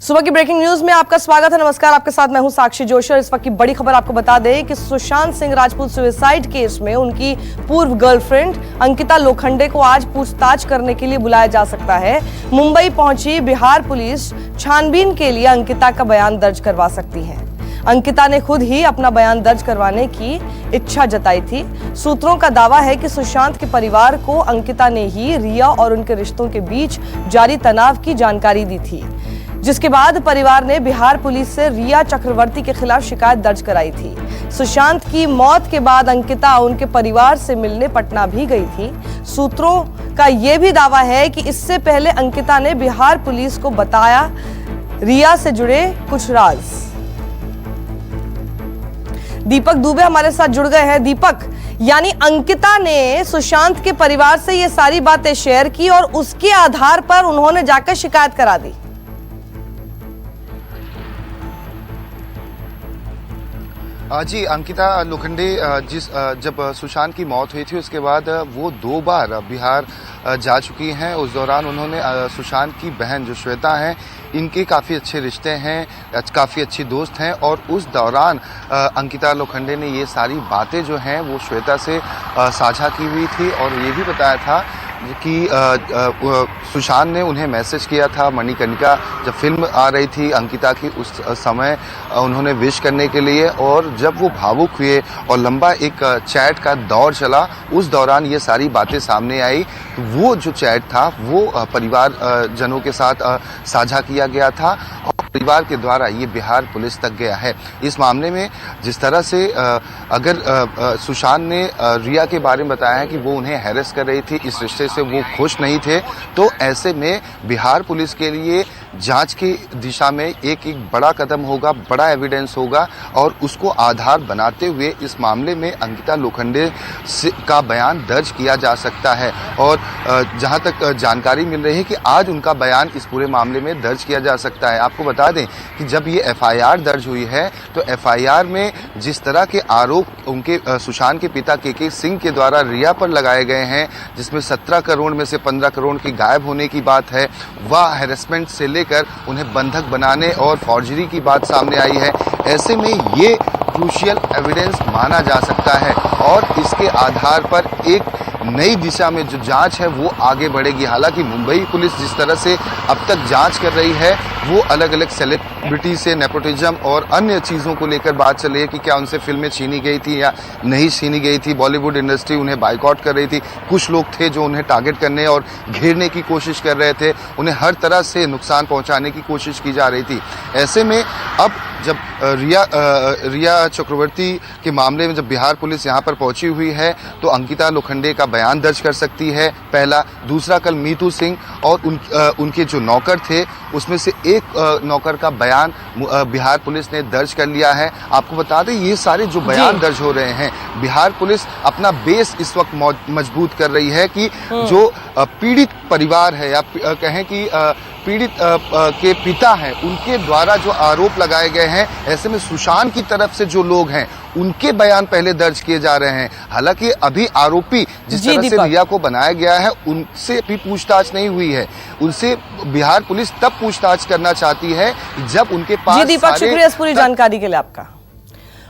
सुबह की breaking news में आपका स्वागत है। नमस्कार, आपके साथ मैं हूं साक्षी जोशी और इस वक्त की बड़ी खबर आपको बता दें कि सुशांत सिंह राजपूत सुसाइड केस में उनकी पूर्व गर्लफ्रेंड अंकिता लोखंडे को आज पूछताछ करने के लिए बुलाया जा सकता है। मुंबई पहुंची बिहार पुलिस छानबीन के लिए अंकिता का बयान दर्ज करवा सकती है। अंकिता ने खुद ही अपना बयान दर्ज करवाने की इच्छा जताई थी। सूत्रों का दावा है कि सुशांत के परिवार को अंकिता ने ही रिया और उनके रिश्तों के बीच जारी तनाव की जानकारी दी थी, जिसके बाद परिवार ने बिहार पुलिस से रिया चक्रवर्ती के खिलाफ शिकायत दर्ज कराई थी। सुशांत की मौत के बाद अंकिता उनके परिवार से मिलने पटना भी गई थी। सूत्रों का यह भी दावा है कि इससे पहले अंकिता ने बिहार पुलिस को बताया रिया से जुड़े कुछ राज। दीपक दुबे हमारे साथ जुड़ गए हैं। दीपक, यानी अंकिता ने सुशांत के परिवार से ये सारी बातें शेयर की और उसके आधार पर उन्होंने जाकर शिकायत करा दी। जी, अंकिता लोखंडे जब सुशांत की मौत हुई थी उसके बाद वो 2 बार बिहार जा चुकी हैं। उस दौरान उन्होंने सुशांत की बहन जो श्वेता हैं, इनके काफ़ी अच्छे रिश्ते हैं, काफ़ी अच्छी दोस्त हैं और उस दौरान अंकिता लोखंडे ने ये सारी बातें जो हैं वो श्वेता से साझा की हुई थी और ये भी बताया था कि सुशांत ने उन्हें मैसेज किया था। मणिकर्णिका जब फिल्म आ रही थी अंकिता की, उस समय उन्होंने विश करने के लिए, और जब वो भावुक हुए और लंबा एक चैट का दौर चला, उस दौरान ये सारी बातें सामने आई। तो वो जो चैट था वो परिवार जनों के साथ साझा किया गया था और परिवार के द्वारा ये बिहार पुलिस तक गया है। इस मामले में जिस तरह से अगर सुशांत ने रिया के बारे में बताया है कि वो उन्हें हैरेस कर रही थी, इस रिश्ते से वो खुश नहीं थे, तो ऐसे में बिहार पुलिस के लिए जांच की दिशा में एक बड़ा कदम होगा, बड़ा एविडेंस होगा और उसको आधार बनाते हुए इस मामले में अंकिता लोखंडे का बयान दर्ज किया जा सकता है। और जहां तक जानकारी मिल रही है कि आज उनका बयान इस पूरे मामले में दर्ज किया जा सकता है। आपको बता दें कि जब ये एफआईआर दर्ज हुई है तो एफआईआर में जिस तरह के आरोप उनके सुशांत के पिता के सिंह के द्वारा रिया पर लगाए गए हैं, जिसमें 17 करोड़ में से 15 करोड़ की गायब होने की बात है, वह हैरेसमेंट से लेकर उन्हें बंधक बनाने और फॉर्जरी की बात सामने आई है। ऐसे में ये क्रूशियल एविडेंस माना जा सकता है और इसके आधार पर एक नई दिशा में जो जांच है वो आगे बढ़ेगी। हालांकि मुंबई पुलिस जिस तरह से अब तक जांच कर रही है, वो अलग अलग सेलिब्रिटी से नेपोटिज्म और अन्य चीज़ों को लेकर बात चल रही है कि क्या उनसे फिल्में छीनी गई थी या नहीं छीनी गई थी। बॉलीवुड इंडस्ट्री उन्हें बाइकआउट कर रही थी, कुछ लोग थे जो उन्हें टारगेट करने और घेरने की कोशिश कर रहे थे, उन्हें हर तरह से नुकसान पहुंचाने की कोशिश की जा रही थी। ऐसे में अब जब रिया चक्रवर्ती के मामले में जब बिहार पुलिस यहाँ पर पहुंची हुई है तो अंकिता लोखंडे का बयान दर्ज कर सकती है, पहला। दूसरा, कल मीतू सिंह और उनके जो नौकर थे उसमें से एक नौकर का बयान बिहार पुलिस ने दर्ज कर लिया है। आपको बता दें ये सारे जो बयान दर्ज हो रहे हैं, बिहार पुलिस अपना बेस इस वक्त मजबूत कर रही है कि जो पीड़ित परिवार है या कहें कि पीड़ित के पिता हैं, उनके द्वारा जो आरोप लगाए गए हैं, ऐसे में सुशांत की तरफ से जो लोग हैं उनके बयान पहले दर्ज किए जा रहे हैं। हालांकि अभी आरोपी जिस तरह से रिया को बनाया गया है उनसे भी पूछताछ नहीं हुई है। उनसे बिहार पुलिस तब पूछताछ करना चाहती है जब उनके पास। जी दीपक, शुक्रिया इस पूरी जानकारी के लिए आपका।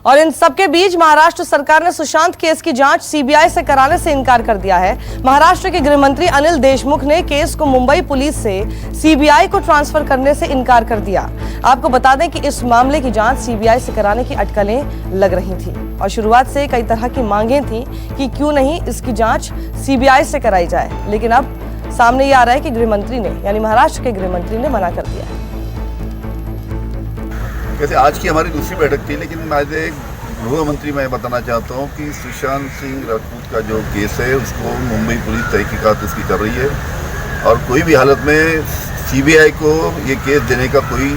और इन सबके बीच महाराष्ट्र सरकार ने सुशांत केस की जांच सीबीआई से कराने से इनकार कर दिया है। महाराष्ट्र के गृह मंत्री अनिल देशमुख ने केस को मुंबई पुलिस से सीबीआई को ट्रांसफर करने से इनकार कर दिया। आपको बता दें कि इस मामले की जांच सीबीआई से कराने की अटकलें लग रही थी और शुरुआत से कई तरह की मांगें थी कि क्यों नहीं इसकी जांच सीबीआई से कराई जाए, लेकिन अब सामने ये आ रहा है कि गृह मंत्री ने, यानी महाराष्ट्र के गृह मंत्री ने मना कर दिया है। वैसे आज की हमारी दूसरी बैठक थी, लेकिन एज ए गृह मंत्री मैं बताना चाहता हूं कि सुशांत सिंह राजपूत का जो केस है उसको मुंबई पुलिस तहकीकात उसकी कर रही है और कोई भी हालत में सीबीआई को ये केस देने का कोई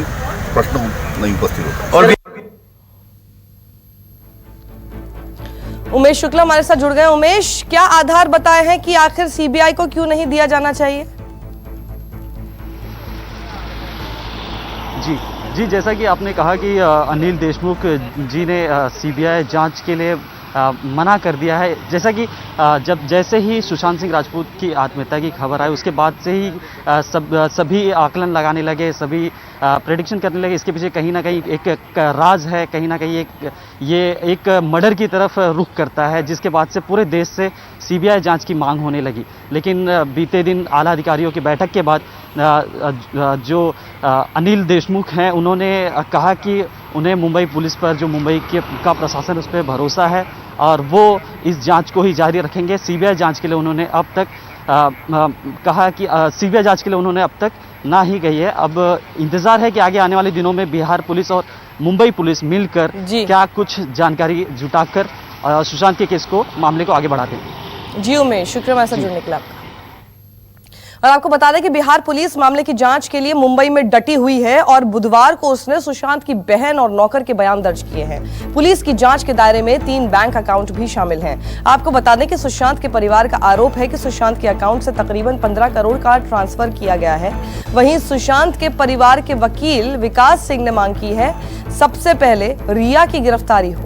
प्रश्न नहीं उपस्थित होता। और उमेश शुक्ला हमारे साथ जुड़ गए। उमेश, क्या आधार बताए हैं कि आखिर सीबीआई को क्यों नहीं दिया जाना चाहिए? जी, जैसा कि आपने कहा कि अनिल देशमुख जी ने सीबीआई जांच के लिए मना कर दिया है। जैसा कि जैसे ही सुशांत सिंह राजपूत की आत्महत्या की खबर आई उसके बाद से ही सभी आकलन लगाने लगे, सभी प्रेडिक्शन करने लगे। इसके पीछे कहीं ना कहीं एक राज है, कहीं ना कहीं ये एक मर्डर की तरफ रुख करता है, जिसके बाद से पूरे देश से सीबीआई जांच की मांग होने लगी। लेकिन बीते दिन आला अधिकारियों की बैठक के बाद जो अनिल देशमुख हैं उन्होंने कहा कि उन्हें मुंबई पुलिस पर, जो मुंबई का प्रशासन, उस पर भरोसा है और वो इस जांच को ही जारी रखेंगे। सीबीआई जांच के लिए उन्होंने अब तक कहा कि सीबीआई जांच के लिए उन्होंने अब तक ना ही गई है। अब इंतजार है कि आगे आने वाले दिनों में बिहार पुलिस और मुंबई पुलिस मिलकर क्या कुछ जानकारी जुटाकर सुशांत के केस को, मामले को आगे बढ़ाते हैं। जी उमेश, शुक्रिया हमारे साथ जुड़ने के लिए आपका। और आपको बता दें कि बिहार पुलिस मामले की जांच के लिए मुंबई में डटी हुई है और बुधवार को उसने सुशांत की बहन और नौकर के बयान दर्ज किए हैं। पुलिस की जांच के दायरे में 3 बैंक अकाउंट भी शामिल हैं। आपको बता दें कि सुशांत के परिवार का आरोप है कि सुशांत के अकाउंट से तकरीबन 15 करोड़ का ट्रांसफर किया गया है। वहीं सुशांत के परिवार के वकील विकास सिंह ने मांग की है सबसे पहले रिया की गिरफ्तारी हो।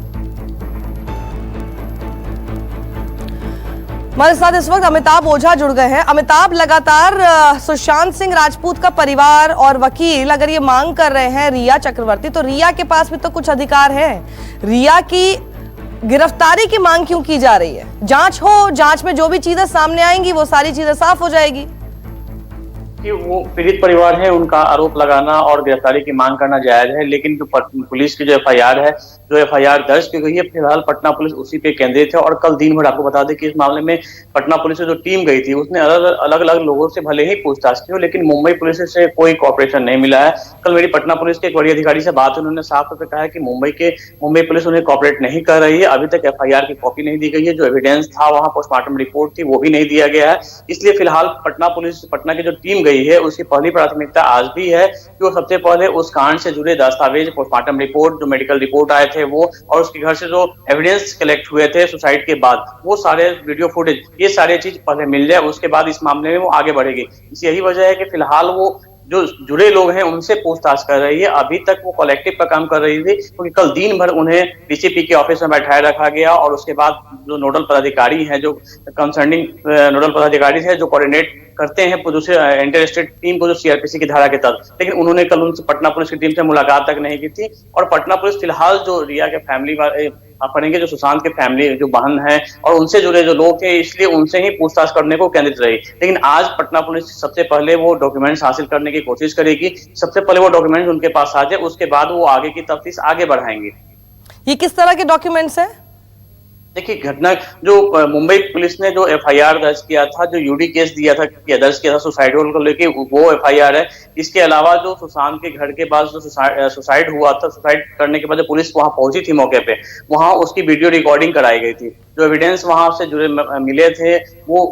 हमारे साथ इस वक्त अमिताभ ओझा जुड़ गए हैं। अमिताभ, लगातार सुशांत सिंह राजपूत का परिवार और वकील अगर ये मांग कर रहे हैं रिया चक्रवर्ती, तो रिया के पास भी तो कुछ अधिकार है। रिया की गिरफ्तारी की मांग क्यों की जा रही है? जांच हो, जांच में जो भी चीजें सामने आएंगी वो सारी चीजें साफ हो जाएगी। कि वो पीड़ित परिवार है, उनका आरोप लगाना और गिरफ्तारी की मांग करना जायज है, लेकिन जो पुलिस की जो एफआईआर है, जो एफआईआर दर्ज की गई है, फिलहाल पटना पुलिस उसी पे केंद्रित है। और कल दिन भर आपको बता दें कि इस मामले में पटना पुलिस से जो टीम गई थी उसने अलग अलग लोगों से भले ही पूछताछ की हो, लेकिन मुंबई पुलिस से कोई कॉपरेशन नहीं मिला है। कल मेरी पटना पुलिस के एक बड़ी अधिकारी से बात, उन्होंने साफ तौर पर कहा है कि मुंबई पुलिस उन्हें कॉपरेट नहीं कर रही है। अभी तक एफआईआर की कॉपी नहीं दी गई है, जो एविडेंस था वहां पोस्टमार्टम रिपोर्ट थी वो भी नहीं दिया गया है। इसलिए फिलहाल पटना की जो टीम गई है उसकी पहली प्राथमिकता आज भी है कि वो सबसे पहले उस कांड से जुड़े दस्तावेज, पोस्टमार्टम रिपोर्ट, जो मेडिकल रिपोर्ट आए थे वो, और उसके घर से जो एविडेंस कलेक्ट हुए थे सुसाइड के बाद, वो सारे वीडियो फुटेज, ये सारे चीज पहले मिल जाए, उसके बाद इस मामले में वो आगे बढ़ेगी। यही वजह है कि फिलहाल वो जो जुड़े लोग हैं उनसे पूछताछ कर रही है। अभी तक वो कलेक्टिव का काम कर रही थी, क्योंकि कल दिन भर उन्हें डीसीपी के ऑफिस में बैठाया रखा गया और उसके बाद जो नोडल पदाधिकारी हैं, जो कंसर्निंग नोडल पदाधिकारी है, जो कोऑर्डिनेट करते हैं दूसरे इंटर स्टेट टीम को, जो सीआरपीसी की धारा के तहत, लेकिन उन्होंने कल उनसे पटना पुलिस की टीम से मुलाकात तक नहीं की थी। और पटना पुलिस फिलहाल जो रिया के फैमिली वाले पढ़ेंगे, जो सुशांत के फैमिली जो बहन है और उनसे जुड़े जो लोग थे, इसलिए उनसे ही पूछताछ करने को केंद्रित रही। लेकिन आज पटना पुलिस सबसे पहले वो डॉक्यूमेंट्स हासिल करने की कोशिश करेगी। सबसे पहले वो डॉक्यूमेंट्स उनके पास आ जाए, उसके बाद वो आगे की तफ्तीश आगे बढ़ाएंगे। ये किस तरह के डॉक्यूमेंट्स हैं? देखिए, घटना जो मुंबई पुलिस ने जो एफआईआर दर्ज किया था, जो यूडी केस दर्ज किया था सुसाइड को लेके, वो एफआईआर है। इसके अलावा जो सुशांत के घर के पास जो सुसाइड हुआ था, सुसाइड करने के बाद पुलिस वहां पहुंची थी मौके पे, वहां उसकी वीडियो रिकॉर्डिंग कराई गई थी। जो एविडेंस वहां से जुड़े मिले थे वो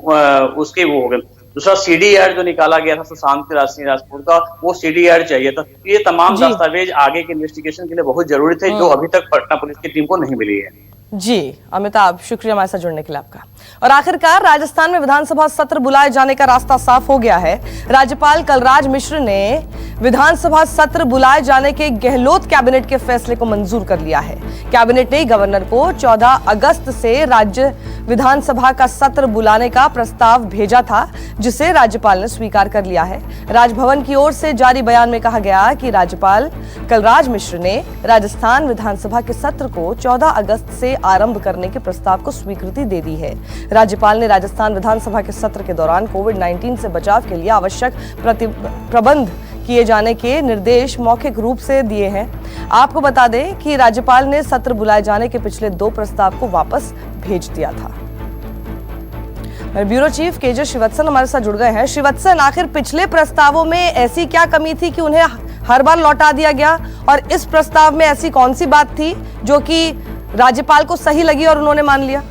उसके वो हो गए। दूसरा सीडीआर जो निकाला गया था सुशांत सिंह राजपूत का, वो सीडीआर चाहिए था। ये तमाम दस्तावेज आगे के इन्वेस्टिगेशन के लिए बहुत जरूरी थे, जो अभी तक पटना पुलिस की टीम को नहीं मिली है। जी अमिताभ, शुक्रिया हमारे साथ जुड़ने के लिए आपका। और आखिरकार राजस्थान में विधानसभा सत्र बुलाए जाने का रास्ता साफ हो गया है। राज्यपाल कलराज मिश्र ने विधानसभा सत्र बुलाए जाने के गहलोत कैबिनेट के फैसले को मंजूर कर लिया है। कैबिनेट ने गवर्नर को 14 अगस्त से राज्य विधानसभा का सत्र बुलाने का प्रस्ताव भेजा था, जिसे राज्यपाल ने स्वीकार कर लिया है। राजभवन की ओर से जारी बयान में कहा गया कि राज्यपाल कलराज मिश्र ने राजस्थान विधानसभा के सत्र को 14 अगस्त से आरंभ करने के प्रस्ताव को स्वीकृति दे दी है। राज्यपाल ने राजस्थान विधानसभा के सत्र के दौरान कोविड-19 से बचाव के लिए आवश्यक प्रबंध किए जाने के निर्देश मौखिक रूप से दिए हैं। आपको बता दें कि राज्यपाल ने सत्र बुलाए जाने के पिछले 2 प्रस्ताव को वापस भेज दिया था। ब्यूरो चीफ केजे श्रीवत्सन हमारे साथ जुड़ गए हैं। श्रीवत्सन, आखिर पिछले प्रस्तावों में ऐसी क्या कमी थी कि उन्हें हर बार लौटा दिया गया, और इस प्रस्ताव में ऐसी कौन सी बात थी जो कि राज्यपाल को सही लगी और उन्होंने मान लिया?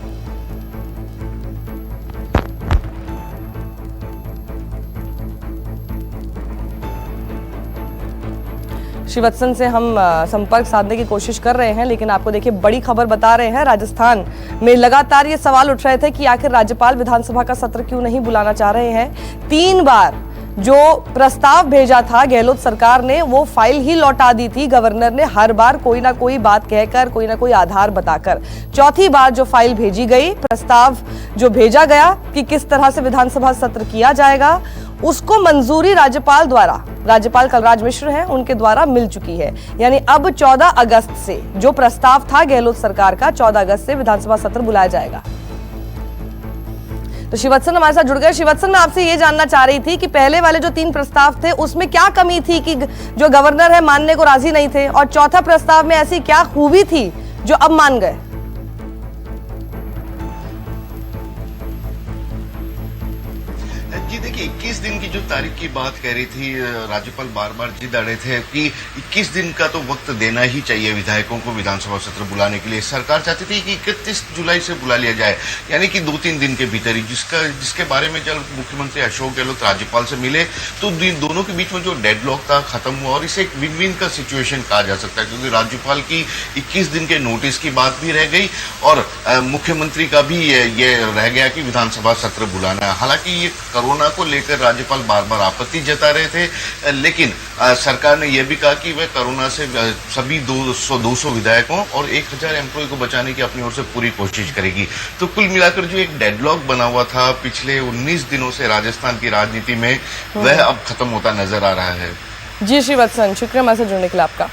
श्रीवत्सन से हम संपर्क साधने की कोशिश कर रहे हैं, लेकिन आपको देखिए बड़ी खबर बता रहे हैं। राजस्थान में लगातार ये सवाल उठ रहे थे कि आखिर राज्यपाल विधानसभा का सत्र क्यों नहीं बुलाना चाह रहे हैं। 3 बार जो प्रस्ताव भेजा था गहलोत सरकार ने, वो फाइल ही लौटा दी थी गवर्नर ने, हर बार कोई ना कोई बात कहकर, कोई ना कोई आधार बताकर। चौथी बार जो फाइल भेजी गई, प्रस्ताव जो भेजा गया कि किस तरह से विधानसभा सत्र किया जाएगा, उसको मंजूरी राज्यपाल द्वारा, राज्यपाल कलराज मिश्र हैं, उनके द्वारा मिल चुकी है। यानी अब 14 अगस्त से जो प्रस्ताव था गहलोत सरकार का, 14 अगस्त से विधानसभा सत्र बुलाया जाएगा। तो श्रीवत्सन हमारे साथ जुड़ गए। श्रीवत्सन, मैं आपसे ये जानना चाह रही थी कि पहले वाले जो 3 प्रस्ताव थे उसमें क्या कमी थी कि जो गवर्नर है मानने को राजी नहीं थे, और चौथा प्रस्ताव में ऐसी क्या खूबी थी जो अब मान गए? जी देखिए, 21 दिन की जो तारीख की बात कह रही थी राज्यपाल, बार बार जिद अड़े थे कि 21 दिन का तो वक्त देना ही चाहिए विधायकों को विधानसभा सत्र बुलाने के लिए। सरकार चाहती थी कि 31 जुलाई से बुला लिया जाए, यानी कि 2-3 दिन के भीतर ही, जिसके बारे में जब मुख्यमंत्री अशोक गहलोत राज्यपाल से मिले तो दोनों के बीच में जो डेडलॉक था खत्म हुआ, और इसे एक विन विन का सिचुएशन कहा जा सकता है, क्योंकि राज्यपाल की 21 दिन के नोटिस की बात भी रह गई और मुख्यमंत्री का भी ये रह गया कि विधानसभा सत्र बुलाना है। हालांकि ये कोरोना को लेकर राज्यपाल बार बार आपत्ति जता रहे थे, लेकिन सरकार ने यह भी कहा कि वह कोरोना से सभी 200 विधायकों और 1000 एम्प्लॉय को बचाने की अपनी ओर से पूरी कोशिश करेगी। तो कुल मिलाकर जो एक डेडलॉक बना हुआ था पिछले 19 दिनों से राजस्थान की राजनीति में, वह अब खत्म होता नजर आ रहा है। जी श्रीवत्सन, शुक्रिया मैसेज जुड़ने के लिए आपका।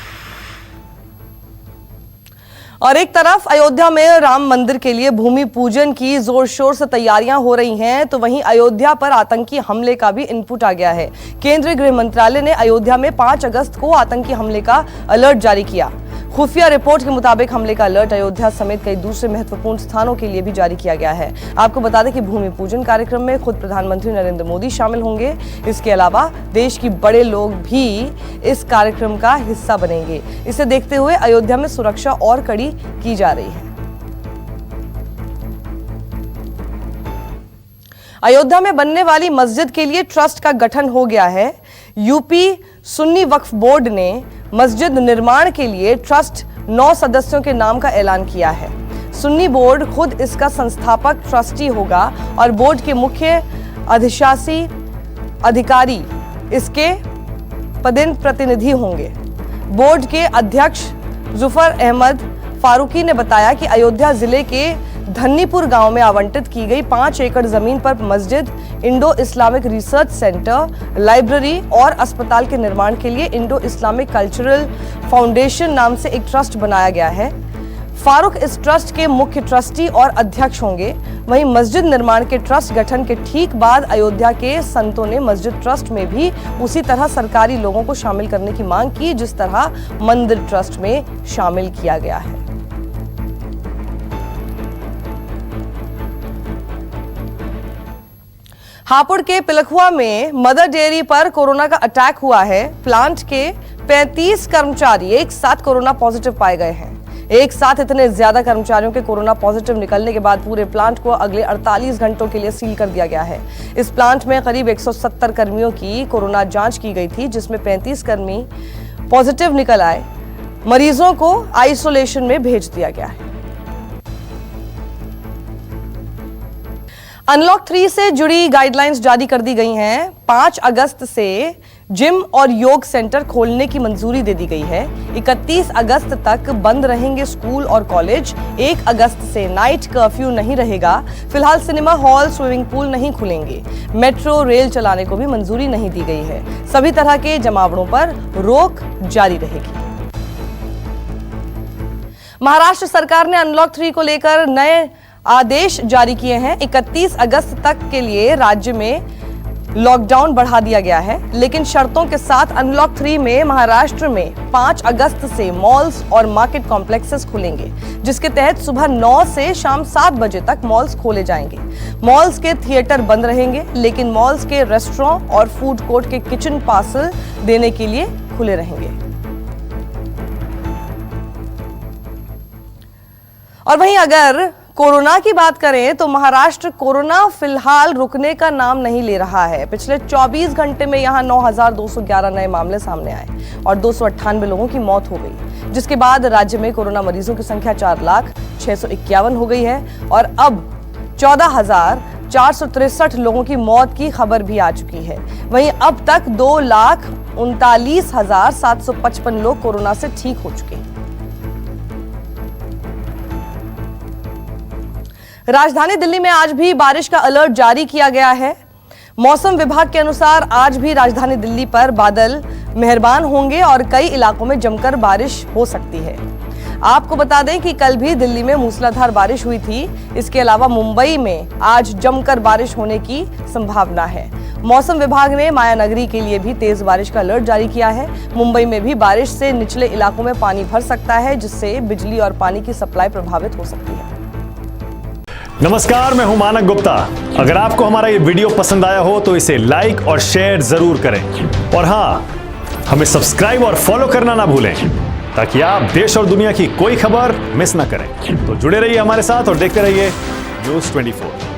और एक तरफ अयोध्या में राम मंदिर के लिए भूमि पूजन की जोर शोर से तैयारियां हो रही हैं, तो वहीं अयोध्या पर आतंकी हमले का भी इनपुट आ गया है। केंद्रीय गृह मंत्रालय ने अयोध्या में 5 अगस्त को आतंकी हमले का अलर्ट जारी किया। खुफिया रिपोर्ट के मुताबिक हमले का अलर्ट अयोध्या समेत कई दूसरे महत्वपूर्ण स्थानों के लिए भी जारी किया गया है। आपको बता दें कि भूमि पूजन कार्यक्रम में खुद प्रधानमंत्री नरेंद्र मोदी शामिल होंगे। इसके अलावा देश की बड़े लोग भी इस कार्यक्रम का हिस्सा बनेंगे। इसे देखते हुए अयोध्या में सुरक्षा और कड़ी की जा रही है। अयोध्या में बनने वाली मस्जिद के लिए ट्रस्ट का गठन हो गया है। यूपी सुन्नी वक्फ बोर्ड ने मस्जिद निर्माण के लिए ट्रस्ट 9 सदस्यों के नाम का ऐलान किया है। सुन्नी बोर्ड खुद इसका संस्थापक ट्रस्टी होगा और बोर्ड के मुख्य अधिशासी अधिकारी इसके पदेन प्रतिनिधि होंगे। बोर्ड के अध्यक्ष जुफर अहमद फारूकी ने बताया कि अयोध्या जिले के धन्नीपुर गांव में आवंटित की गई 5 एकड़ जमीन पर मस्जिद, Indo Islamic research centre, library और अस्पताल के निर्माण के लिए इंडो इस्लामिक कल्चरल फाउंडेशन नाम से एक ट्रस्ट बनाया गया है। फारूक इस ट्रस्ट के मुख्य ट्रस्टी और अध्यक्ष होंगे। वहीं मस्जिद निर्माण के ट्रस्ट गठन के ठीक बाद अयोध्या के संतों ने मस्जिद ट्रस्ट में भी उसी तरह सरकारी लोगों को शामिल करने की मांग की जिस तरह मंदिर ट्रस्ट में शामिल किया गया है। हापुड़ के पिलखुआ में मदर डेयरी पर कोरोना का अटैक हुआ है। प्लांट के 35 कर्मचारी एक साथ कोरोना पॉजिटिव पाए गए हैं। एक साथ इतने ज्यादा कर्मचारियों के कोरोना पॉजिटिव निकलने के बाद पूरे प्लांट को अगले 48 घंटों के लिए सील कर दिया गया है। इस प्लांट में करीब 170 कर्मियों की कोरोना जांच की गई थी, जिसमें 35 कर्मी पॉजिटिव निकल आए। मरीजों को आइसोलेशन में भेज दिया गया है। अनलॉक 3 से जुड़ी गाइडलाइंस जारी कर दी गई हैं। 5 अगस्त से जिम और योग सेंटर खोलने की मंजूरी दे दी गई है। 31 अगस्त तक बंद रहेंगे स्कूल और कॉलेज। 1 अगस्त से नाइट कर्फ्यू नहीं रहेगा। फिलहाल सिनेमा हॉल, स्विमिंग पूल नहीं खुलेंगे। मेट्रो, रेल चलाने को भी मंजूरी नहीं दी गई है। सभी तरह के जमावड़ों पर रोक जारी रहेगी। महाराष्ट्र सरकार ने अनलॉक 3 को लेकर नए आदेश जारी किए हैं। 31 अगस्त तक के लिए राज्य में लॉकडाउन बढ़ा दिया गया है, लेकिन शर्तों के साथ अनलॉक 3 में महाराष्ट्र में 5 अगस्त से मॉल्स और मार्केट कॉम्प्लेक्सेस खुलेंगे, जिसके तहत सुबह 9 से शाम 7 बजे तक मॉल्स खोले जाएंगे। मॉल्स के थिएटर बंद रहेंगे, लेकिन मॉल्स के रेस्टोरेंट और फूड कोर्ट के किचन पार्सल देने के लिए खुले रहेंगे। और वहीं अगर कोरोना की बात करें तो महाराष्ट्र कोरोना फिलहाल रुकने का नाम नहीं ले रहा है। पिछले 24 घंटे में यहां 9,211 नए मामले सामने आए और 298 लोगों की मौत हो गई, जिसके बाद राज्य में कोरोना मरीजों की संख्या 4,651,000 हो गई है और अब 463 लोगों की मौत की खबर भी आ चुकी है। वहीं अब तक 2,39,755 लोग कोरोना से ठीक हो चुके हैं। राजधानी दिल्ली में आज भी बारिश का अलर्ट जारी किया गया है। मौसम विभाग के अनुसार आज भी राजधानी दिल्ली पर बादल मेहरबान होंगे और कई इलाकों में जमकर बारिश हो सकती है। आपको बता दें कि कल भी दिल्ली में मूसलाधार बारिश हुई थी। इसके अलावा मुंबई में आज जमकर बारिश होने की संभावना है। मौसम विभाग ने मायानगरी के लिए भी तेज बारिश का अलर्ट जारी किया है। मुंबई में भी बारिश से निचले इलाकों में पानी भर सकता है, जिससे बिजली और पानी की सप्लाई प्रभावित हो सकती है। नमस्कार, मैं हूं मानक गुप्ता। अगर आपको हमारा ये वीडियो पसंद आया हो तो इसे लाइक और शेयर जरूर करें और हां, हमें सब्सक्राइब और फॉलो करना ना भूलें ताकि आप देश और दुनिया की कोई खबर मिस ना करें। तो जुड़े रहिए हमारे साथ और देखते रहिए News 24।